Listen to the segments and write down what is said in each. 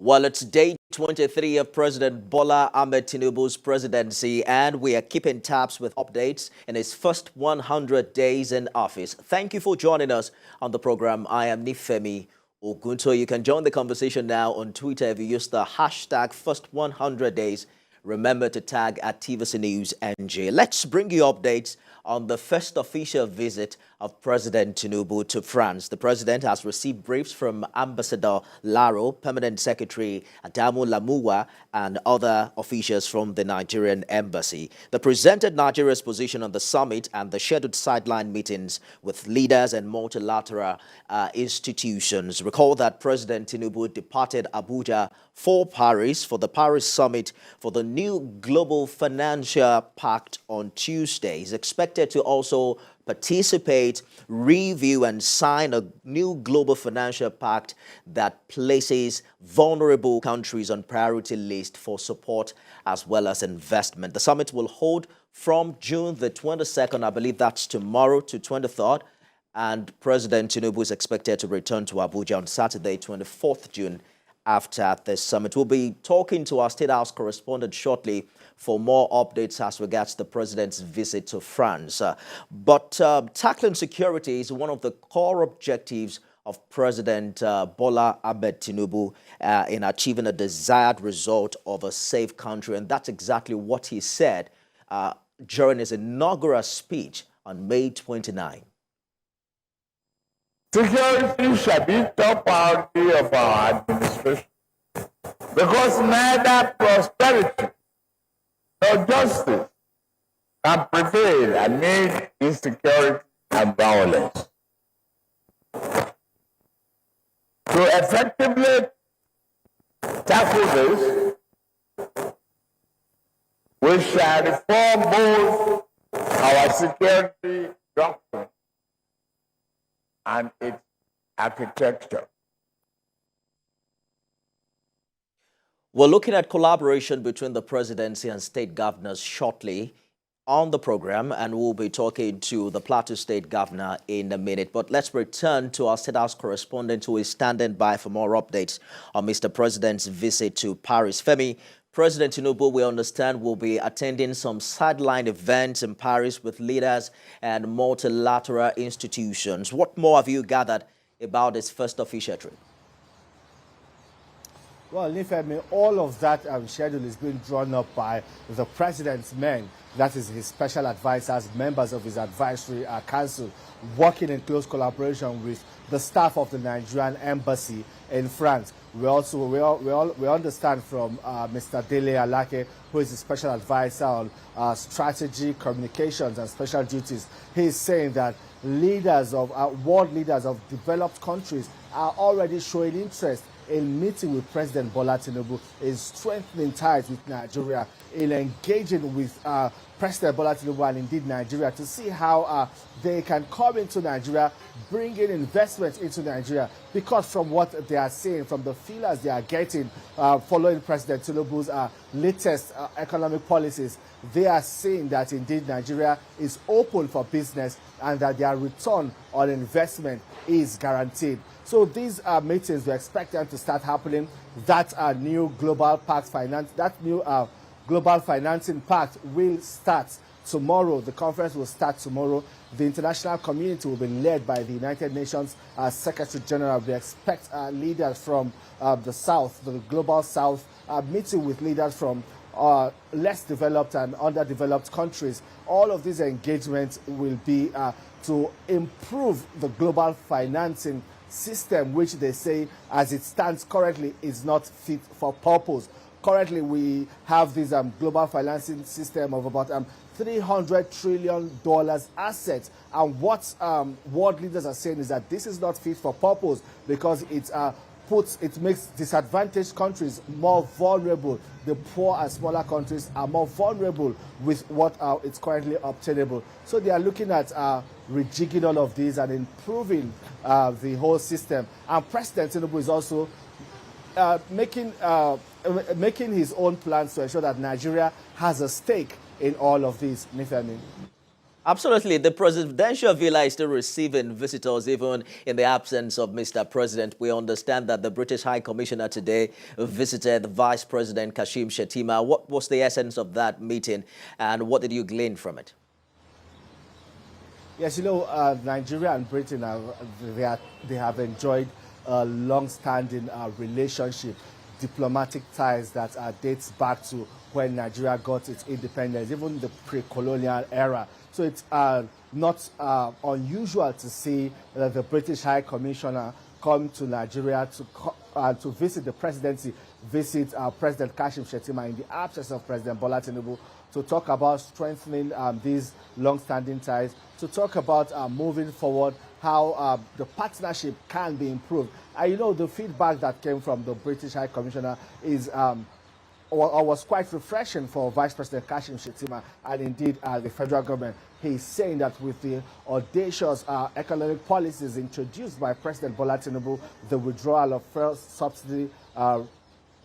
Well, it's day 23 of President Bola Ahmed Tinubu's presidency, and we are keeping tabs with updates in his first 100 days in office. Thank you for joining us on the program. I am Nifemi Ogunto. You can join the conversation now on Twitter if you use the hashtag first 100 days. Remember to tag at TVC News NJ. Let's bring you updates on the first official visit of President Tinubu to France. The president has received briefs from Ambassador Laro, Permanent Secretary Adamu Lamuwa, and other officials from the Nigerian embassy. They presented Nigeria's position on the summit and the scheduled sideline meetings with leaders and multilateral institutions. Recall that President Tinubu departed Abuja for Paris for the Paris summit for the new Global Financial Pact on Tuesday. He's expected to also participate, review, and sign a new global financial pact that places vulnerable countries on priority list for support as well as investment. The summit will hold from June the 22nd, I believe that's tomorrow, to 23rd, and President Tinubu is expected to return to Abuja on Saturday, 24th June. After this summit, we'll be talking to our State House correspondent shortly for more updates as regards the president's visit to France. But tackling security is one of the core objectives of President Bola Ahmed Tinubu in achieving a desired result of a safe country. And that's exactly what he said during his inaugural speech on May 29. Security shall be top priority of our administration because neither prosperity nor justice can prevail amid insecurity and violence. To effectively tackle this, we shall reform both our security doctrine and its architecture. We're looking at collaboration between the presidency and state governors shortly on the program, and we'll be talking to the Plateau State Governor in a minute. But let's return to our State House correspondent who is standing by for more updates on Mr. President's visit to Paris. Femi, President Tinubu, we understand, will be attending some sideline events in Paris with leaders and multilateral institutions. What more have you gathered about this first official trip? Well, Nifemi, all of that schedule is being drawn up by the president's men, that is his special advisors, members of his advisory council, working in close collaboration with the staff of the Nigerian embassy in France. We understand from Mr. Dele Alake, who is the special advisor on strategy, communications, and special duties. He is saying that leaders of world leaders of developed countries are already showing interest in meeting with President Bola Tinubu, in strengthening ties with Nigeria, in engaging with President Bola Tinubu and indeed Nigeria to see how they can come into Nigeria, bring in investment into Nigeria, because from what they are seeing, from the feelers they are getting following President Tinubu's latest economic policies, they are seeing that indeed Nigeria is open for business and that their return on investment is guaranteed. So these meetings, we expect them to start happening. That new global pact finance, that new global financing pact will start tomorrow. The conference will start tomorrow. The international community will be led by the United Nations Secretary General. We expect leaders from the South, the global South, meeting with leaders from less developed and underdeveloped countries. All of these engagements will be to improve the global financing system, which they say, as it stands currently, is not fit for purpose. Currently, we have this global financing system of about $300 trillion assets. And what world leaders are saying is that this is not fit for purpose because it makes disadvantaged countries more vulnerable. The poor and smaller countries are more vulnerable with what is currently obtainable. So they are looking at rejigging all of these and improving the whole system. And President Tinubu is also making his own plans to ensure that Nigeria has a stake in all of this, Nifemi. Absolutely. The presidential villa is still receiving visitors even in the absence of Mr. President. We understand that the British High Commissioner today visited Vice President Kashim Shettima. What was the essence of that meeting and what did you glean from it? Yes, Nigeria and Britain they have enjoyed a long-standing relationship, diplomatic ties that dates back to when Nigeria got its independence, even the pre-colonial era. So it's not unusual to see the British High Commissioner come to Nigeria to visit the presidency, visit President Kashim Shettima in the absence of President Bola Tinubu, to talk about strengthening these long-standing ties, to talk about moving forward, how the partnership can be improved. The feedback that came from the British High Commissioner is was quite refreshing for Vice President Kashim Shettima and indeed the federal government. He's saying that with the audacious economic policies introduced by President Bola Tinubu, the withdrawal of first subsidy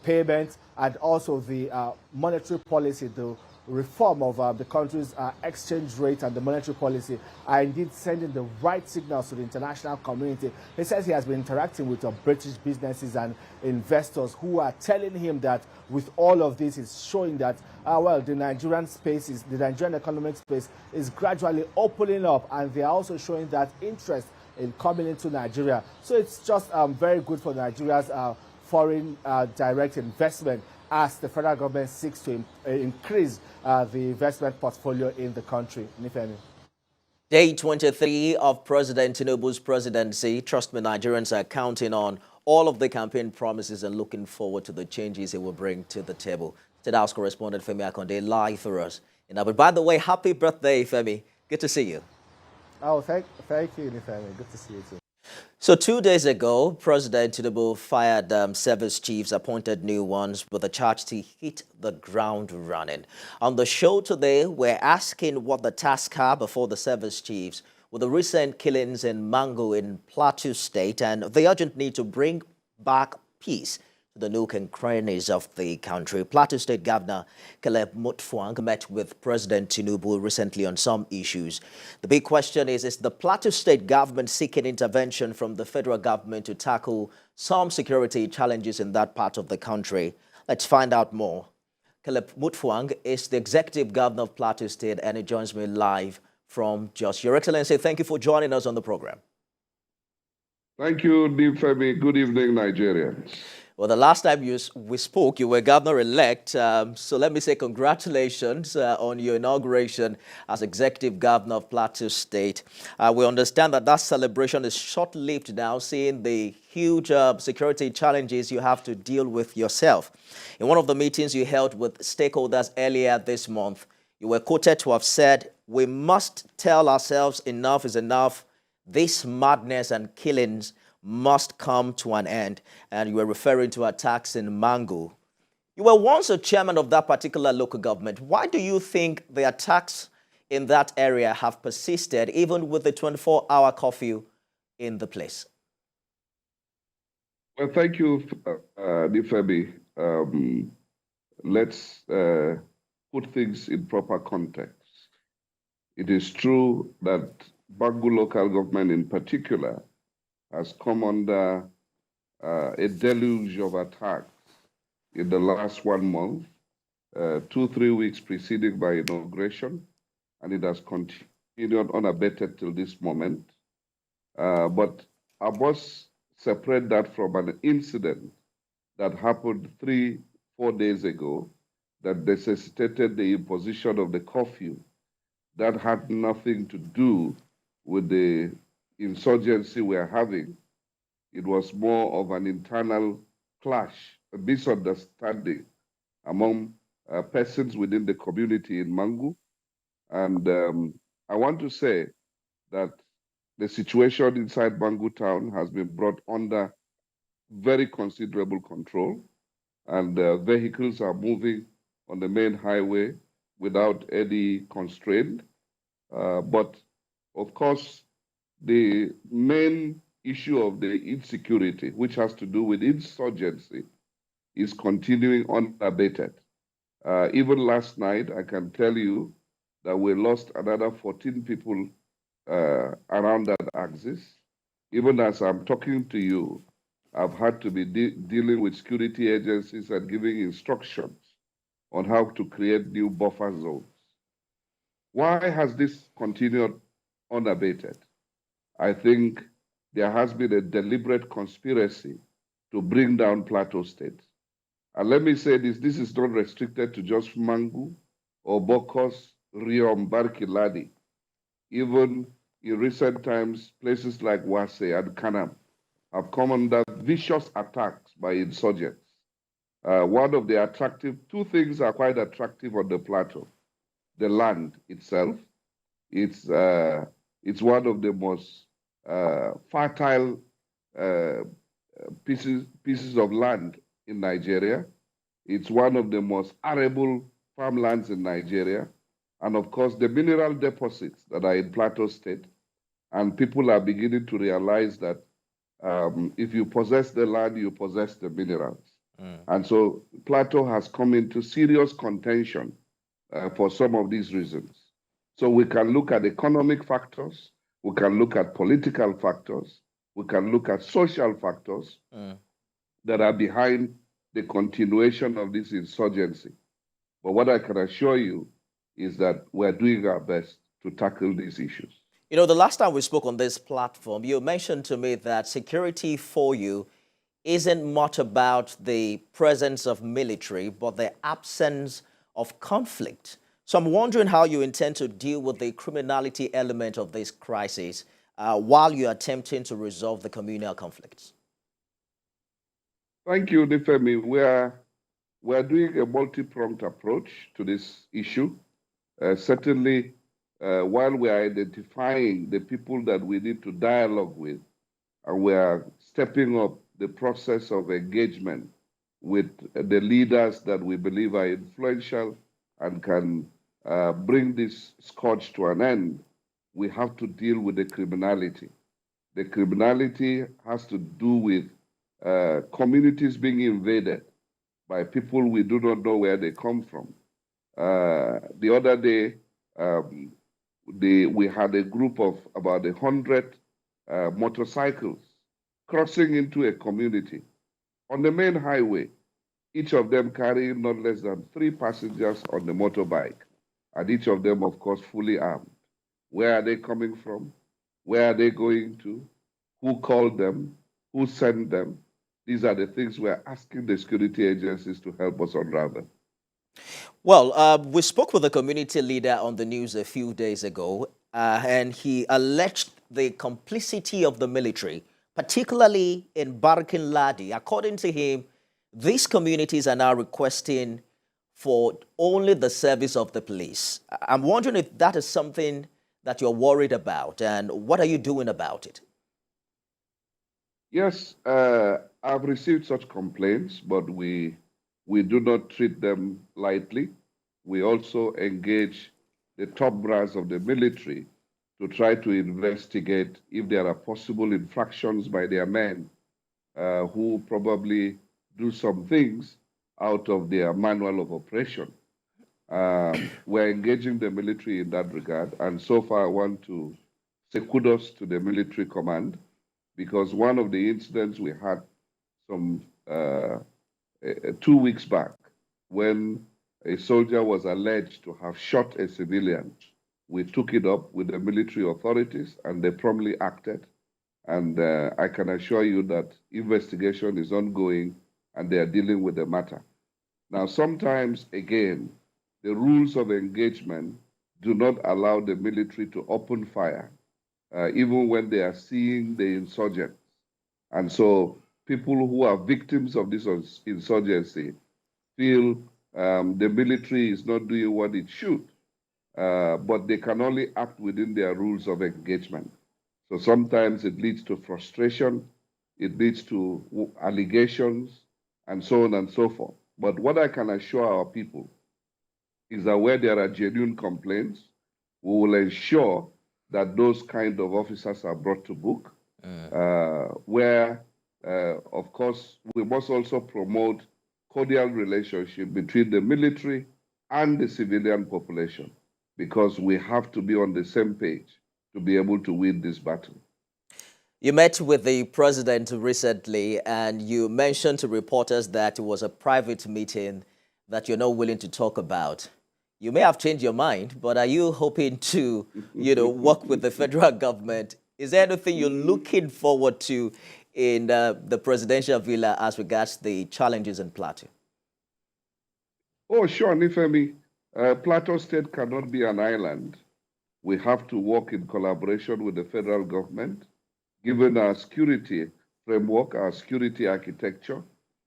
payments, and also the monetary policy, the reform of the country's exchange rate and the monetary policy, are indeed sending the right signals to the international community. He says he has been interacting with British businesses and investors who are telling him that with all of this is showing that, the Nigerian economic space is gradually opening up, and they are also showing that interest in coming into Nigeria. So it's just very good for Nigeria's foreign direct investment as the federal government seeks to increase the investment portfolio in the country. Nifemi. Day 23 of President Tinubu's presidency. Trust me, Nigerians are counting on all of the campaign promises and looking forward to the changes it will bring to the table. State House correspondent Femi Akonde live for us. But by the way, happy birthday, Femi. Good to see you. Oh, thank you, Nifemi. Good to see you too. So 2 days ago, President Tinubu fired service chiefs, appointed new ones with a charge to hit the ground running. On the show today, we're asking what the tasks are before the service chiefs with the recent killings in Mangu in Plateau State and the urgent need to bring back peace to the nook and crannies of the country. Plateau State Governor Caleb Mutfwang met with President Tinubu recently on some issues. The big question is the Plateau State government seeking intervention from the federal government to tackle some security challenges in that part of the country? Let's find out more. Caleb Mutfwang is the executive governor of Plateau State and he joins me live from Jos. Your Excellency, thank you for joining us on the program. Thank you, Femi. Good evening, Nigerians. Well, the last time we spoke, you were governor-elect, so let me say congratulations on your inauguration as executive governor of Plateau State. We understand that celebration is short-lived now, seeing the huge security challenges you have to deal with yourself. In one of the meetings you held with stakeholders earlier this month, you were quoted to have said, "We must tell ourselves enough is enough. This madness and killings must come to an end." And you were referring to attacks in Mangu. You were once a chairman of that particular local government. Why do you think the attacks in that area have persisted, even with the 24-hour curfew in the place? Well, thank you, Nifemi. Let's put things in proper context. It is true that Mangu local government in particular has come under a deluge of attacks in the last 1 month, 2-3 weeks preceding my inauguration, and it has continued unabated till this moment. But I must separate that from an incident that happened 3-4 days ago that necessitated the imposition of the curfew. That had nothing to do with the insurgency we're having. It was more of an internal clash, a misunderstanding among persons within the community in Mangu. And I want to say that the situation inside Mangu town has been brought under very considerable control, and vehicles are moving on the main highway without any constraint. But of course, the main issue of the insecurity, which has to do with insurgency, is continuing unabated. Even last night, I can tell you that we lost another 14 people around that axis. Even as I'm talking to you, I've had to be dealing with security agencies and giving instructions on how to create new buffer zones. Why has this continued unabated? I think there has been a deliberate conspiracy to bring down Plateau State. And let me say this is not restricted to just Mangu or Bokos, Riom, Barkiladi. Even in recent times, places like Wase and Kanam have come under vicious attacks by insurgents. One of the two things are quite attractive on the plateau. The land itself, it's one of the most fertile pieces of land in Nigeria. It's one of the most arable farmlands in Nigeria. And of course, the mineral deposits that are in Plateau State. And people are beginning to realize that if you possess the land, you possess the minerals. And so Plateau has come into serious contention for some of these reasons. So we can look at economic factors, we can look at political factors, we can look at social factors that are behind the continuation of this insurgency. But what I can assure you is that we're doing our best to tackle these issues. You know, the last time we spoke on this platform, you mentioned to me that security for you isn't much about the presence of military, but the absence of conflict. So I'm wondering how you intend to deal with the criminality element of this crisis while you're attempting to resolve the communal conflicts. Thank you, Nifemi. We're doing a multi-pronged approach to this issue. Certainly, while we are identifying the people that we need to dialogue with, and we are stepping up the process of engagement with the leaders that we believe are influential and can bring this scourge to an end, we have to deal with the criminality. The criminality has to do with communities being invaded by people we do not know where they come from. The other day, we had a group of about 100 motorcycles crossing into a community on the main highway, each of them carrying not less than 3 passengers on the motorbike, and each of them, of course, fully armed. Where are they coming from? Where are they going to? Who called them? Who sent them? These are the things we're asking the security agencies to help us unravel. Well, we spoke with a community leader on the news a few days ago, and he alleged the complicity of the military, particularly in Barkin Ladi. According to him, these communities are now requesting for only the service of the police. I'm wondering if that is something that you're worried about, and what are you doing about it? Yes, I've received such complaints, but we do not treat them lightly. We also engage the top brass of the military to try to investigate if there are possible infractions by their men who probably do some things out of their manual of operation. We're engaging the military in that regard, and so far I want to say kudos to the military command, because one of the incidents we had some 2 weeks back, when a soldier was alleged to have shot a civilian, we took it up with the military authorities and they promptly acted. And I can assure you that investigation is ongoing and they are dealing with the matter. Now, sometimes, again, the rules of engagement do not allow the military to open fire, even when they are seeing the insurgents. And so people who are victims of this insurgency feel the military is not doing what it should, but they can only act within their rules of engagement. So sometimes it leads to frustration, it leads to allegations, and so on and so forth. But what I can assure our people is that where there are genuine complaints, we will ensure that those kind of officers are brought to book, where, of course, we must also promote cordial relationship between the military and the civilian population. because we have to be on the same page to be able to win this battle. You met with the president recently, and you mentioned to reporters that it was a private meeting that you're not willing to talk about. You may have changed your mind, but are you hoping to, work with the federal government? Is there anything you're looking forward to in the presidential villa as regards the challenges in Plateau? Oh, sure, Nifemi. Plateau State cannot be an island. We have to work in collaboration with the federal government, given our security framework, our security architecture.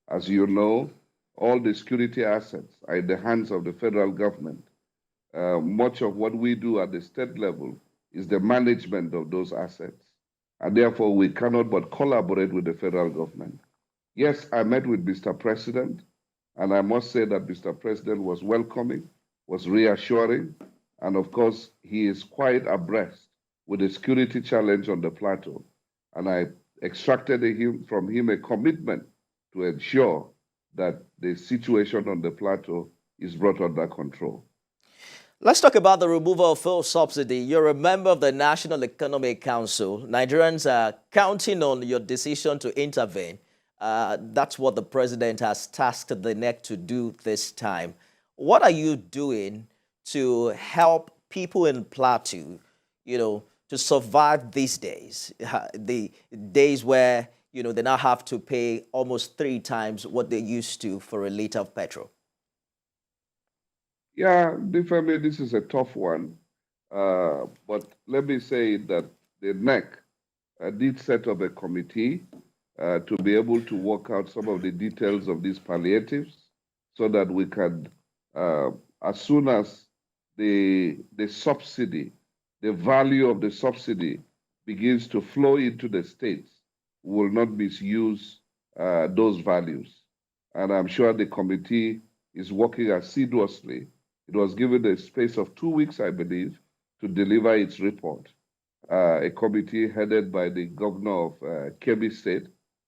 As you know, all the security assets are in the hands of the federal government. Much of what we do at the state level is the management of those assets. And therefore, we cannot but collaborate with the federal government. Yes, I met with Mr. President, and I must say that Mr. President was welcoming, was reassuring, and of course, he is quite abreast with the security challenge on the plateau. And I extracted from him a commitment to ensure that the situation on the plateau is brought under control. Let's talk about the removal of fuel subsidy. You're a member of the National Economic Council. Nigerians are counting on your decision to intervene. That's what the president has tasked the NEC to do this time. What are you doing to help people in Plateau, to survive these days, the days where, they now have to pay almost 3 times what they used to for a liter of petrol? Yeah, definitely, this is a tough one. But let me say that the NEC did set up a committee to be able to work out some of the details of these palliatives so that we can, as soon as the subsidy, the value of the subsidy begins to flow into the states, we will not misuse those values. And I'm sure the committee is working assiduously. It was given a space of 2 weeks, I believe, to deliver its report. A committee headed by the governor of Kebbi State,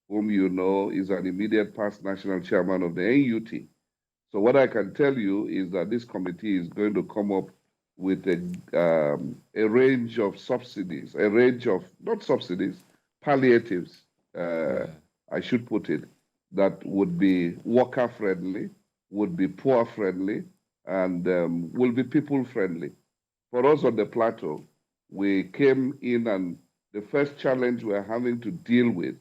whom you know is an immediate past national chairman of the NUT. So what I can tell you is that this committee is going to come up with a range of subsidies, a range of, not subsidies, palliatives, I should put it, that would be worker-friendly, would be poor-friendly, and will be people-friendly. For us on the plateau, we came in, and the first challenge we're having to deal with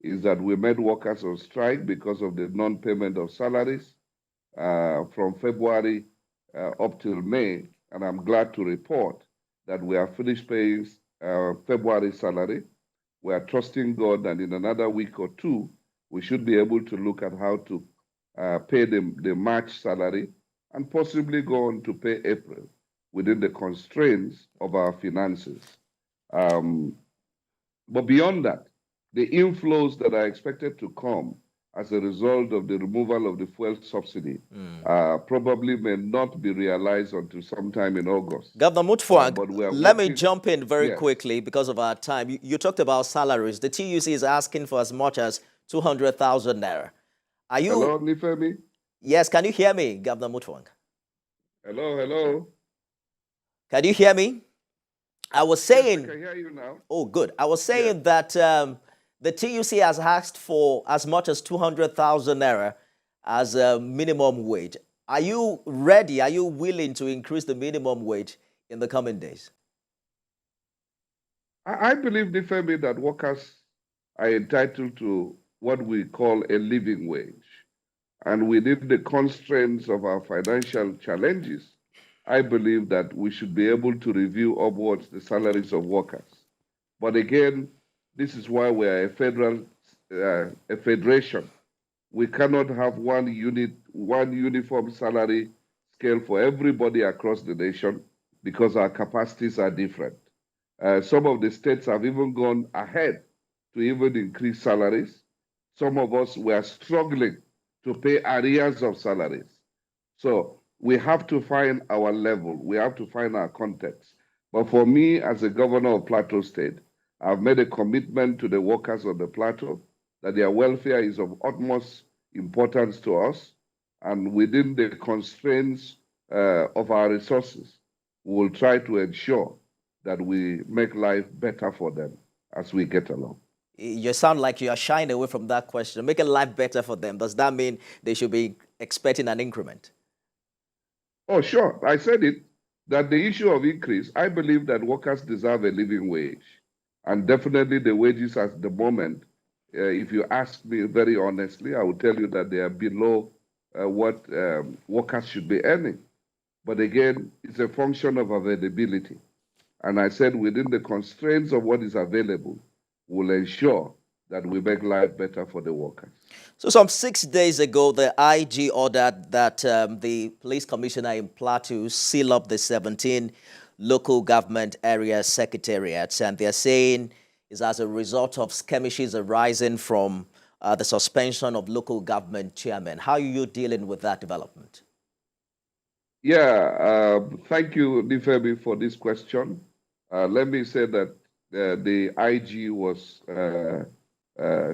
is that we made workers on strike because of the non-payment of salaries from February up till May, and I'm glad to report that we have finished paying February salary. We are trusting God that in another week or 2, we should be able to look at how to pay the March salary and possibly go on to pay April within the constraints of our finances. But beyond that, the inflows that are expected to come as a result of the removal of the fuel subsidy probably may not be realized until sometime in August. Governor Mutfwang, let me jump in very quickly because of our time. You talked about salaries. The TUC is asking for as much as 200,000 naira. Are you? Hello, Nifemi? Yes, can you hear me, Governor Mutfwang? Hello. Can you hear me? I was saying. Yes, I can hear you now. Oh, good. I was saying that the TUC has asked for as much as 200,000 naira as a minimum wage. Are you ready? Are you willing to increase the minimum wage in the coming days? I believe, Nifemi, that workers are entitled to what we call a living wage. And within the constraints of our financial challenges, I believe that we should be able to review upwards the salaries of workers. But again, this is why we are a federation. We cannot have one uniform salary scale for everybody across the nation because our capacities are different. Some of the states have even gone ahead to even increase salaries. Some of us were struggling to pay arrears of salaries. So we have to find our level. We have to find our context. But for me, as a governor of Plateau State, I've made a commitment to the workers of the Plateau that their welfare is of utmost importance to us. And within the constraints of our resources, we will try to ensure that we make life better for them as we get along. You sound like you are shying away from that question. Making life better for them. Does that mean they should be expecting an increment? Oh, sure. I said it, that the issue of increase, I believe that workers deserve a living wage. And definitely the wages at the moment, if you ask me very honestly, I will tell you that they are below what workers should be earning. But again, it's a function of availability. And I said within the constraints of what is available, we'll ensure that we make life better for the workers. So some 6 days ago, the IG ordered that the police commissioner in Plateau seal up the 17 local government area secretariats. And they're saying it's as a result of skirmishes arising from the suspension of local government chairmen. How are you dealing with that development? Yeah, thank you, Nifemi, for this question. Let me say that the IG was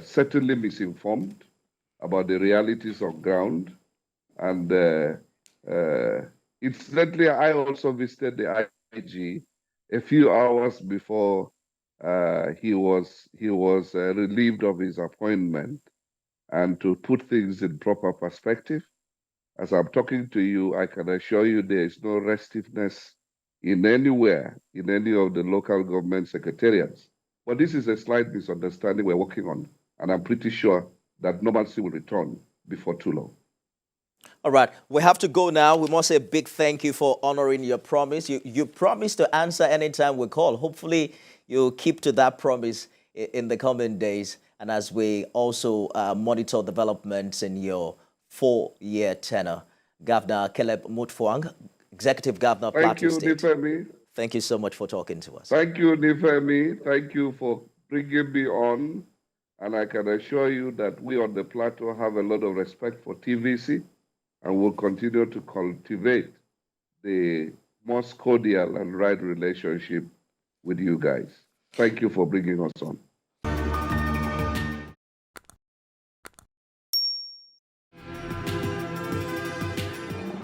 certainly misinformed about the realities on ground. And incidentally, I also visited the IG a few hours before he was relieved of his appointment. And to put things in proper perspective, as I'm talking to you, I can assure you there is no restiveness in anywhere, in any of the local government secretariats. But this is a slight misunderstanding we're working on, and I'm pretty sure that normalcy will return before too long. All right, we have to go now. We must say a big thank you for honoring your promise. You promised to answer anytime we call. Hopefully, you'll keep to that promise in the coming days. And as we also monitor developments in your 4-year tenure, Governor Caleb Mutfwang, Executive Governor, Plateau State. Thank you, Nifemi. Thank you so much for talking to us. Thank you, Nifemi. Thank you for bringing me on. And I can assure you that we on the Plateau have a lot of respect for TVC and will continue to cultivate the most cordial and right relationship with you guys. Thank you for bringing us on.